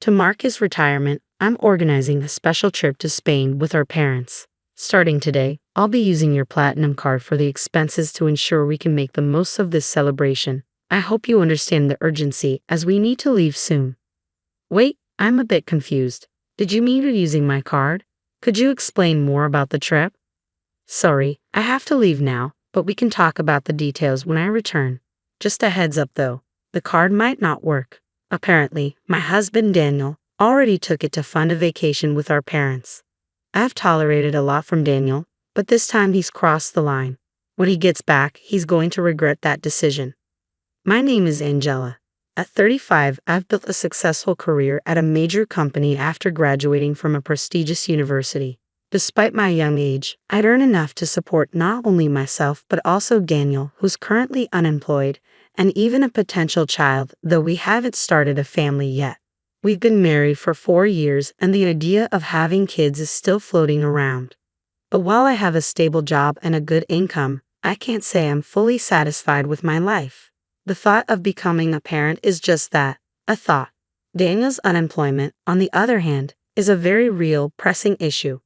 To mark his retirement, I'm organizing a special trip to Spain with our parents. Starting today, I'll be using your Platinum card for the expenses to ensure we can make the most of this celebration. I hope you understand the urgency as we need to leave soon. Wait, I'm a bit confused. Did you mean you're using my card? Could you explain more about the trip? Sorry, I have to leave now, but we can talk about the details when I return. Just a heads up though, the card might not work. Apparently, my husband Daniel already took it to fund a vacation with our parents. I've tolerated a lot from Daniel, but this time he's crossed the line. When he gets back, he's going to regret that decision. My name is Angela. At 35, I've built a successful career at a major company after graduating from a prestigious university. Despite my young age, I'd earn enough to support not only myself but also Daniel, who's currently unemployed, and even a potential child, though we haven't started a family yet. We've been married for 4 years and the idea of having kids is still floating around. But while I have a stable job and a good income, I can't say I'm fully satisfied with my life. The thought of becoming a parent is just that, a thought. Daniel's unemployment, on the other hand, is a very real, pressing issue.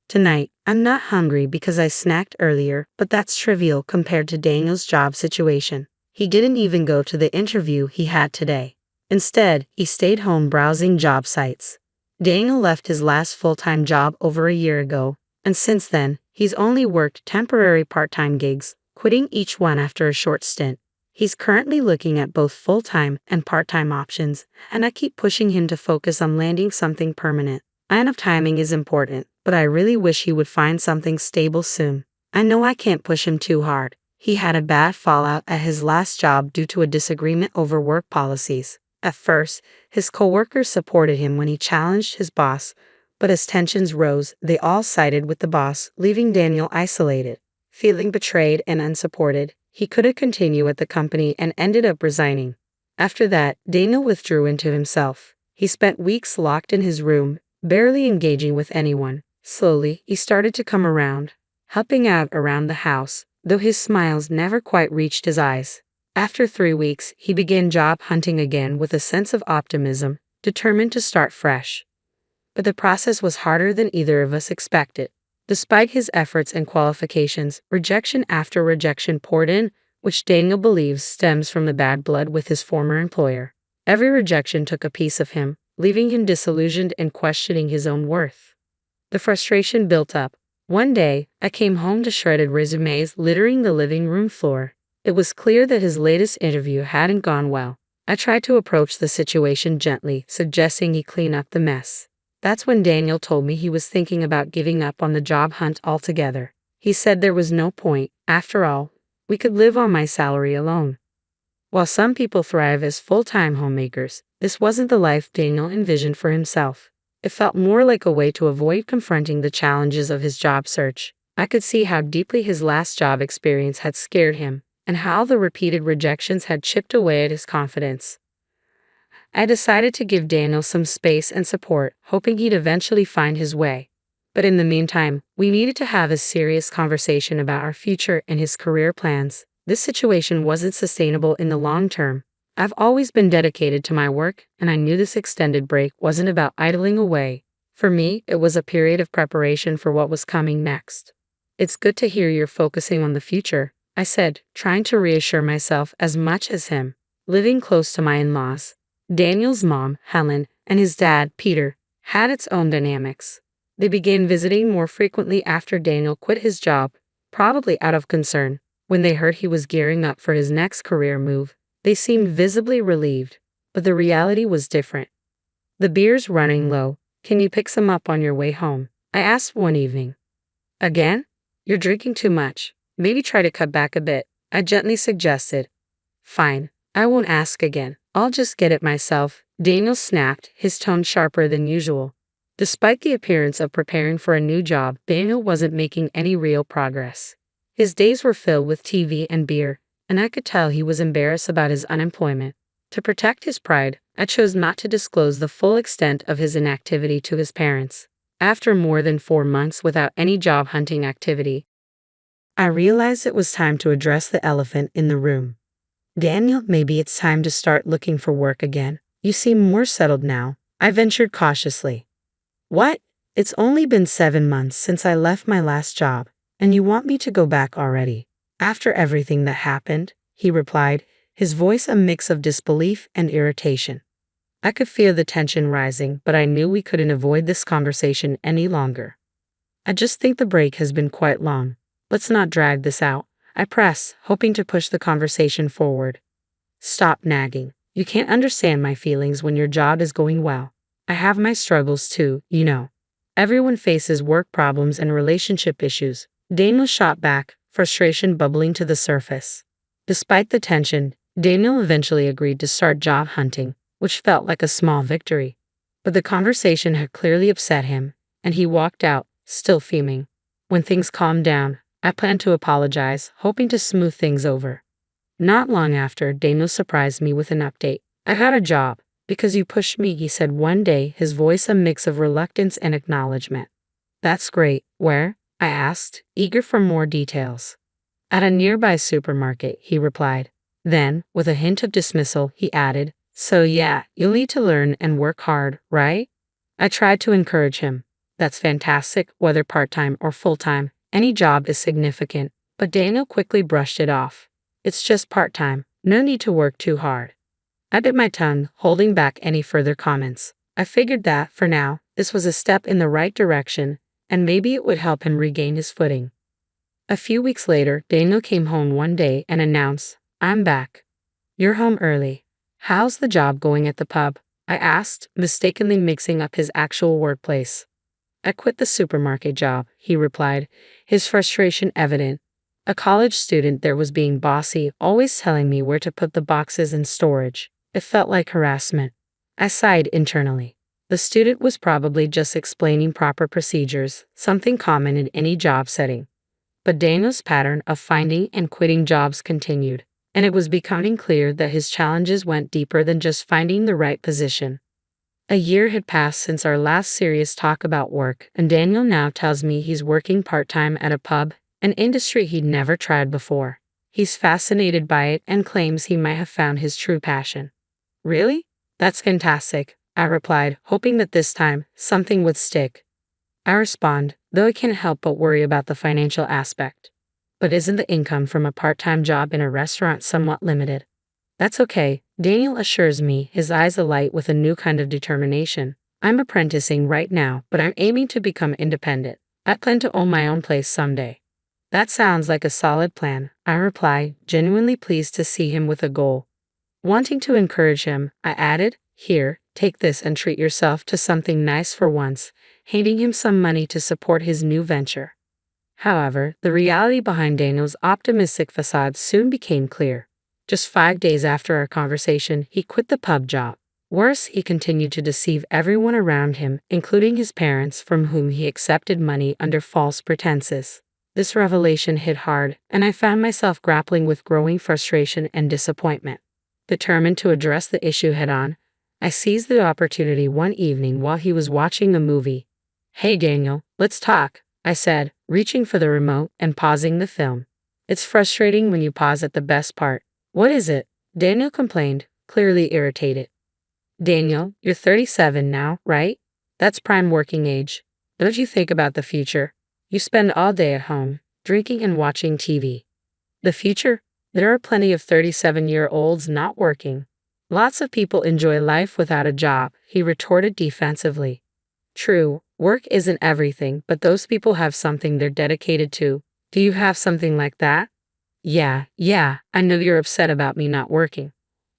Tonight, I'm not hungry because I snacked earlier, but that's trivial compared to Daniel's job situation. He didn't even go to the interview he had today. Instead, he stayed home browsing job sites. Daniel left his last full-time job over a year ago, and since then, he's only worked temporary part-time gigs, quitting each one after a short stint. He's currently looking at both full-time and part-time options, and I keep pushing him to focus on landing something permanent. I know timing is important, but I really wish he would find something stable soon. I know I can't push him too hard. He had a bad fallout at his last job due to a disagreement over work policies. At first, his coworkers supported him when he challenged his boss, but as tensions rose, they all sided with the boss, leaving Daniel isolated. Feeling betrayed and unsupported, he couldn't continue at the company and ended up resigning. After that, Daniel withdrew into himself. He spent weeks locked in his room, barely engaging with anyone. Slowly, he started to come around, helping out around the house, though his smiles never quite reached his eyes. After 3 weeks, he began job hunting again with a sense of optimism, determined to start fresh. But the process was harder than either of us expected. Despite his efforts and qualifications, rejection after rejection poured in, which Daniel believes stems from the bad blood with his former employer. Every rejection took a piece of him, leaving him disillusioned and questioning his own worth. The frustration built up. One day, I came home to shredded resumes littering the living room floor. It was clear that his latest interview hadn't gone well. I tried to approach the situation gently, suggesting he clean up the mess. That's when Daniel told me he was thinking about giving up on the job hunt altogether. He said there was no point. After all, we could live on my salary alone. While some people thrive as full-time homemakers, this wasn't the life Daniel envisioned for himself. It felt more like a way to avoid confronting the challenges of his job search. I could see how deeply his last job experience had scared him, and how the repeated rejections had chipped away at his confidence. I decided to give Daniel some space and support, hoping he'd eventually find his way. But in the meantime, we needed to have a serious conversation about our future and his career plans. This situation wasn't sustainable in the long term. I've always been dedicated to my work, and I knew this extended break wasn't about idling away. For me, it was a period of preparation for what was coming next. It's good to hear you're focusing on the future, I said, trying to reassure myself as much as him. Living close to my in-laws, Daniel's mom, Helen, and his dad, Peter, had its own dynamics. They began visiting more frequently after Daniel quit his job, probably out of concern. When they heard he was gearing up for his next career move, they seemed visibly relieved, but the reality was different. "The beer's running low. Can you pick some up on your way home?" I asked one evening. "Again? You're drinking too much. Maybe try to cut back a bit," I gently suggested. "Fine, I won't ask again. I'll just get it myself," Daniel snapped, his tone sharper than usual. Despite the appearance of preparing for a new job, Daniel wasn't making any real progress. His days were filled with TV and beer, and I could tell he was embarrassed about his unemployment. To protect his pride, I chose not to disclose the full extent of his inactivity to his parents. After more than 4 months without any job hunting activity, I realized it was time to address the elephant in the room. "Daniel, maybe it's time to start looking for work again. You seem more settled now. I ventured cautiously. What? It's only been 7 months since I left my last job, and you want me to go back already? After everything that happened, he replied, his voice a mix of disbelief and irritation. I could feel the tension rising, but I knew we couldn't avoid this conversation any longer. I just think the break has been quite long. Let's not drag this out, I press, hoping to push the conversation forward. Stop nagging. You can't understand my feelings when your job is going well. I have my struggles too, you know. Everyone faces work problems and relationship issues. Daniel shot back, frustration bubbling to the surface. Despite the tension, Daniel eventually agreed to start job hunting, which felt like a small victory. But the conversation had clearly upset him, and he walked out, still fuming. When things calmed down, I planned to apologize, hoping to smooth things over. Not long after, Daniel surprised me with an update. I got a job. Because you pushed me, he said one day, his voice a mix of reluctance and acknowledgement. That's great. Where? I asked, eager for more details. At a nearby supermarket, he replied. Then, with a hint of dismissal, he added, so yeah, you'll need to learn and work hard, right? I tried to encourage him. That's fantastic, whether part-time or full-time, any job is significant, but Daniel quickly brushed it off. It's just part-time, no need to work too hard. I bit my tongue, holding back any further comments. I figured that, for now, this was a step in the right direction, and maybe it would help him regain his footing. A few weeks later, Daniel came home one day and announced, I'm back. You're home early. How's the job going at the pub? I asked, mistakenly mixing up his actual workplace. I quit the supermarket job, he replied, his frustration evident. A college student there was being bossy, always telling me where to put the boxes in storage. It felt like harassment. I sighed internally. The student was probably just explaining proper procedures, something common in any job setting. But Daniel's pattern of finding and quitting jobs continued, and it was becoming clear that his challenges went deeper than just finding the right position. A year had passed since our last serious talk about work, and Daniel now tells me he's working part-time at a pub, an industry he'd never tried before. He's fascinated by it and claims he might have found his true passion. Really? That's fantastic, I replied, hoping that this time, something would stick. I respond, though I can't help but worry about the financial aspect. But isn't the income from a part-time job in a restaurant somewhat limited? That's okay, Daniel assures me, his eyes alight with a new kind of determination. I'm apprenticing right now, but I'm aiming to become independent. I plan to own my own place someday. That sounds like a solid plan, I reply, genuinely pleased to see him with a goal. Wanting to encourage him, I added, here, take this and treat yourself to something nice for once, handing him some money to support his new venture. However, the reality behind Daniel's optimistic facade soon became clear. Just 5 days after our conversation, he quit the pub job. Worse, he continued to deceive everyone around him, including his parents, from whom he accepted money under false pretenses. This revelation hit hard, and I found myself grappling with growing frustration and disappointment. Determined to address the issue head-on, I seized the opportunity one evening while he was watching a movie. Hey Daniel, let's talk, I said, reaching for the remote and pausing the film. It's frustrating when you pause at the best part. What is it? Daniel complained, clearly irritated. Daniel, you're 37 now, right? That's prime working age. Don't you think about the future? You spend all day at home, drinking and watching TV. The future? There are plenty of 37-year-olds not working. Lots of people enjoy life without a job, he retorted defensively. True, work isn't everything, but those people have something they're dedicated to. Do you have something like that? Yeah, I know you're upset about me not working.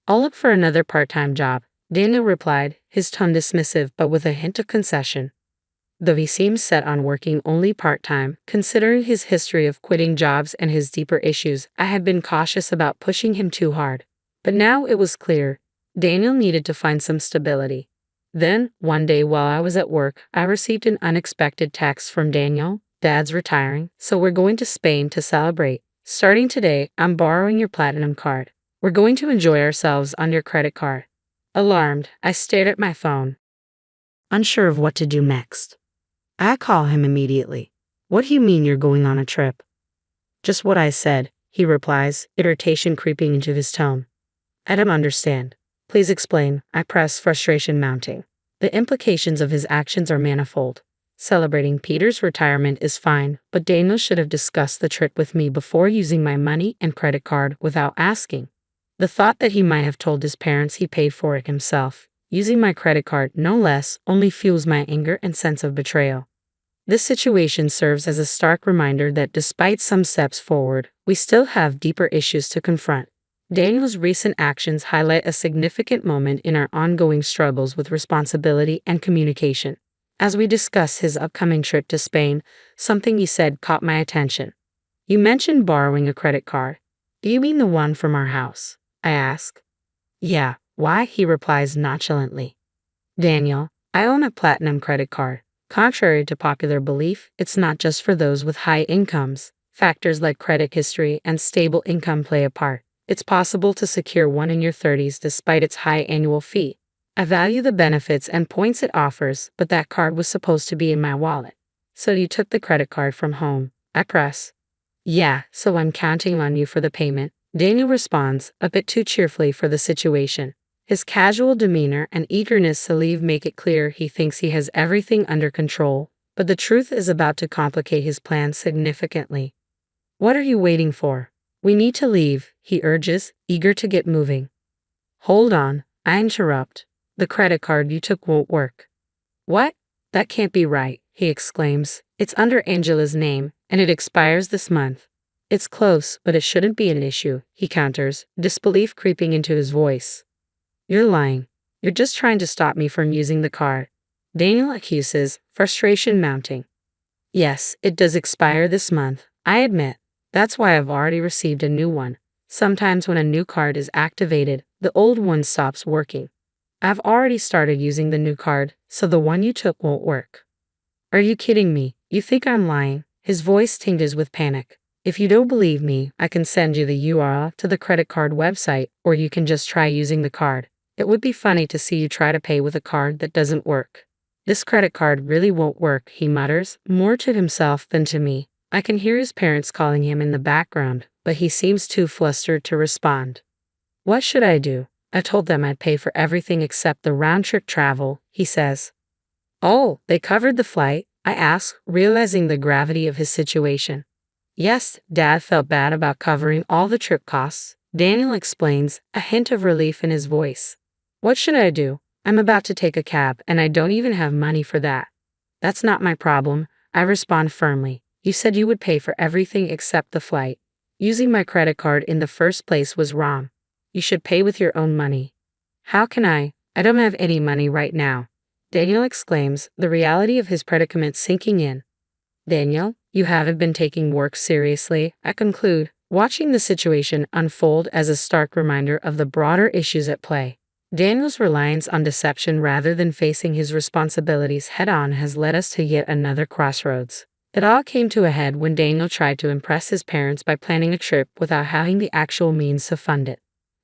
I'll look for another part-time job, Daniel replied, his tone dismissive but with a hint of concession. Though he seemed set on working only part-time, considering his history of quitting jobs and his deeper issues, I had been cautious about pushing him too hard. But now it was clear, Daniel needed to find some stability. Then, one day while I was at work, I received an unexpected text from Daniel. Dad's retiring, so we're going to Spain to celebrate. Starting today, I'm borrowing your platinum card. We're going to enjoy ourselves on your credit card. Alarmed, I stared at my phone, unsure of what to do next. I call him immediately. What do you mean you're going on a trip? Just what I said, he replies, irritation creeping into his tone. I don't understand. Please explain, I press, frustration mounting. The implications of his actions are manifold. Celebrating Peter's retirement is fine, but Daniel should have discussed the trip with me before using my money and credit card without asking. The thought that he might have told his parents he paid for it himself, using my credit card no less, only fuels my anger and sense of betrayal. This situation serves as a stark reminder that despite some steps forward, we still have deeper issues to confront. Daniel's recent actions highlight a significant moment in our ongoing struggles with responsibility and communication. As we discuss his upcoming trip to Spain, something he said caught my attention. You mentioned borrowing a credit card. Do you mean the one from our house? I ask. Yeah, why? He replies nonchalantly. Daniel, I own a platinum credit card. Contrary to popular belief, it's not just for those with high incomes. Factors like credit history and stable income play a part. It's possible to secure one in your 30s despite its high annual fee. I value the benefits and points it offers, but that card was supposed to be in my wallet. So you took the credit card from home. I press. Yeah, so I'm counting on you for the payment. Daniel responds, a bit too cheerfully for the situation. His casual demeanor and eagerness to leave make it clear he thinks he has everything under control, but the truth is about to complicate his plans significantly. What are you waiting for? We need to leave, he urges, eager to get moving. Hold on, I interrupt. The credit card you took won't work. What? That can't be right, he exclaims. It's under Angela's name, and it expires this month. It's close, but it shouldn't be an issue, he counters, disbelief creeping into his voice. You're lying. You're just trying to stop me from using the card. Daniel accuses, frustration mounting. Yes, it does expire this month, I admit. That's why I've already received a new one. Sometimes when a new card is activated, the old one stops working. I've already started using the new card, so the one you took won't work. Are you kidding me? You think I'm lying? His voice tinges with panic. If you don't believe me, I can send you the URL to the credit card website, or you can just try using the card. It would be funny to see you try to pay with a card that doesn't work. This credit card really won't work, he mutters, more to himself than to me. I can hear his parents calling him in the background, but he seems too flustered to respond. What should I do? I told them I'd pay for everything except the round-trip travel, he says. Oh, they covered the flight? I ask, realizing the gravity of his situation. Yes, Dad felt bad about covering all the trip costs, Daniel explains, a hint of relief in his voice. What should I do? I'm about to take a cab, and I don't even have money for that. That's not my problem, I respond firmly. You said you would pay for everything except the flight. Using my credit card in the first place was wrong. You should pay with your own money. How can I? I don't have any money right now, Daniel exclaims, the reality of his predicament sinking in. Daniel, you haven't been taking work seriously, I conclude, watching the situation unfold as a stark reminder of the broader issues at play. Daniel's reliance on deception rather than facing his responsibilities head-on has led us to yet another crossroads. It all came to a head when Daniel tried to impress his parents by planning a trip without having the actual means to fund it.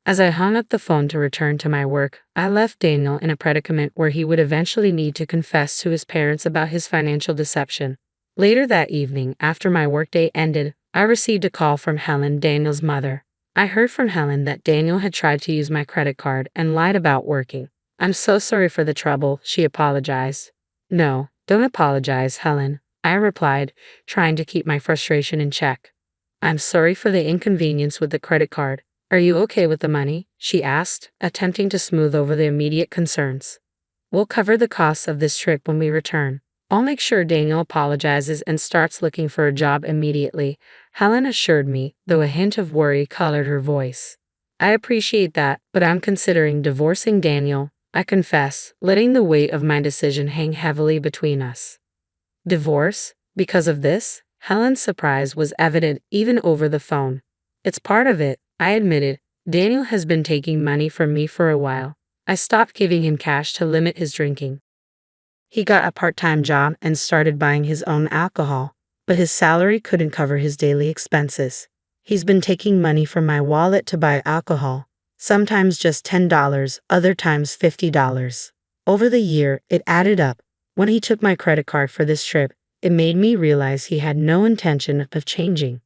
As I hung up the phone to return to my work, I left Daniel in a predicament where he would eventually need to confess to his parents about his financial deception. Later that evening, after my workday ended, I received a call from Helen, Daniel's mother. I heard from Helen that Daniel had tried to use my credit card and lied about working. I'm so sorry for the trouble, she apologized. No, don't apologize, Helen, I replied, trying to keep my frustration in check. I'm sorry for the inconvenience with the credit card. Are you okay with the money? She asked, attempting to smooth over the immediate concerns. We'll cover the costs of this trip when we return. I'll make sure Daniel apologizes and starts looking for a job immediately, Helen assured me, though a hint of worry colored her voice. I appreciate that, but I'm considering divorcing Daniel, I confess, letting the weight of my decision hang heavily between us. Divorce? Because of this? Helen's surprise was evident even over the phone. It's part of it, I admitted. Daniel has been taking money from me for a while. I stopped giving him cash to limit his drinking. He got a part-time job and started buying his own alcohol, but his salary couldn't cover his daily expenses. He's been taking money from my wallet to buy alcohol, sometimes just $10, other times $50. Over the year, it added up. When he took my credit card for this trip, it made me realize he had no intention of changing.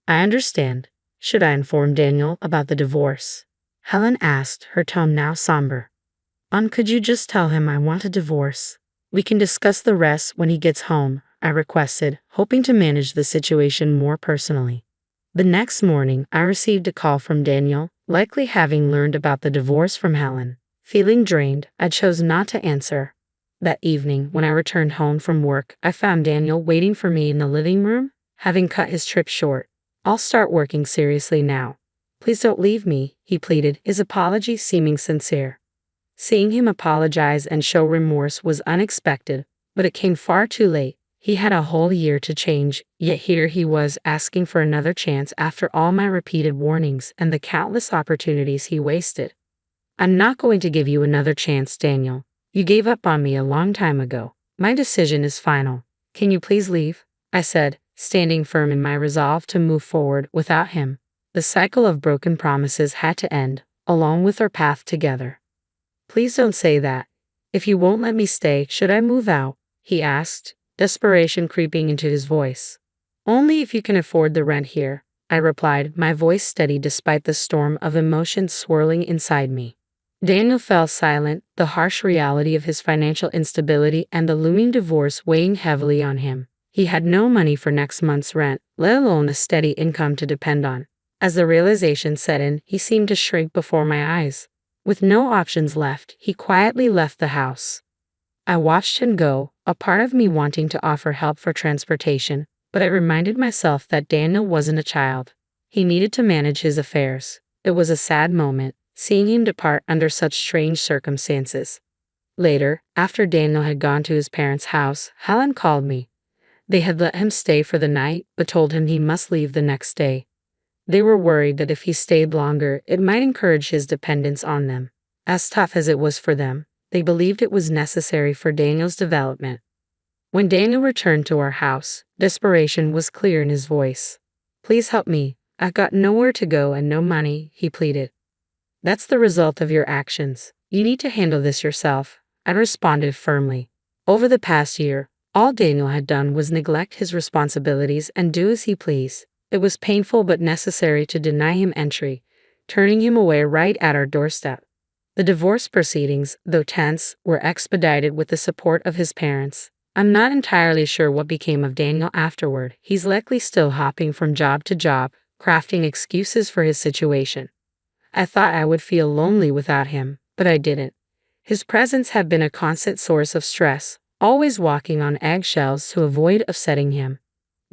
I understand. Should I inform Daniel about the divorce? Helen asked, her tone now somber. Could you just tell him I want a divorce? We can discuss the rest when he gets home, I requested, hoping to manage the situation more personally. The next morning, I received a call from Daniel, likely having learned about the divorce from Helen. Feeling drained, I chose not to answer. That evening, when I returned home from work, I found Daniel waiting for me in the living room, having cut his trip short. I'll start working seriously now. Please don't leave me, he pleaded, his apology seeming sincere. Seeing him apologize and show remorse was unexpected, but it came far too late. He had a whole year to change, yet here he was asking for another chance after all my repeated warnings and the countless opportunities he wasted. I'm not going to give you another chance, Daniel. You gave up on me a long time ago. My decision is final. Can you please leave? I said, standing firm in my resolve to move forward without him. The cycle of broken promises had to end, along with our path together. Please don't say that. If you won't let me stay, should I move out? He asked, desperation creeping into his voice. Only if you can afford the rent here, I replied, my voice steady despite the storm of emotions swirling inside me. Daniel fell silent, the harsh reality of his financial instability and the looming divorce weighing heavily on him. He had no money for next month's rent, let alone a steady income to depend on. As the realization set in, he seemed to shrink before my eyes. With no options left, he quietly left the house. I watched him go, a part of me wanting to offer help for transportation, but I reminded myself that Daniel wasn't a child. He needed to manage his affairs. It was a sad moment, seeing him depart under such strange circumstances. Later, after Daniel had gone to his parents' house, Helen called me. They had let him stay for the night, but told him he must leave the next day. They were worried that if he stayed longer, it might encourage his dependence on them. As tough as it was for them, they believed it was necessary for Daniel's development. When Daniel returned to our house, desperation was clear in his voice. Please help me. I've got nowhere to go and no money, he pleaded. That's the result of your actions. You need to handle this yourself, I responded firmly. Over the past year, all Daniel had done was neglect his responsibilities and do as he pleased. It was painful but necessary to deny him entry, turning him away right at our doorstep. The divorce proceedings, though tense, were expedited with the support of his parents. I'm not entirely sure what became of Daniel afterward. He's likely still hopping from job to job, crafting excuses for his situation. I thought I would feel lonely without him, but I didn't. His presence had been a constant source of stress, always walking on eggshells to avoid upsetting him.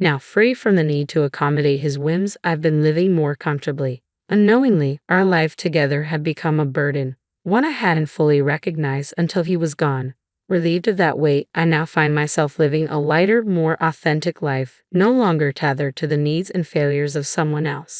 Now free from the need to accommodate his whims, I've been living more comfortably. Unknowingly, our life together had become a burden, one I hadn't fully recognized until he was gone. Relieved of that weight, I now find myself living a lighter, more authentic life, no longer tethered to the needs and failures of someone else.